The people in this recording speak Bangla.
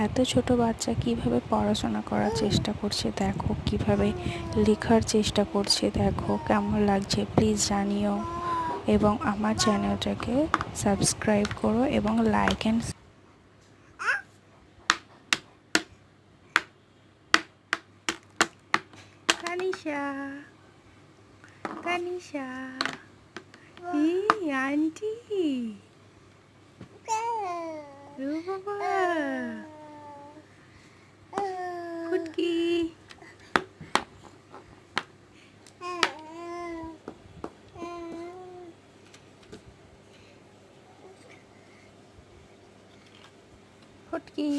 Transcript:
এত ছোট বাচ্চা কিভাবে পড়াশোনা করার চেষ্টা করছে দেখো, কিভাবে লেখার চেষ্টা করছে দেখো। কেমন লাগছে প্লিজ জানিও, এবং আমার চ্যানেলটাকে সাবস্ক্রাইব করো এবং লাইক অ্যান্ড কানিশা কানিশা আন্টি ও বাবা ফুটকি ফুটকি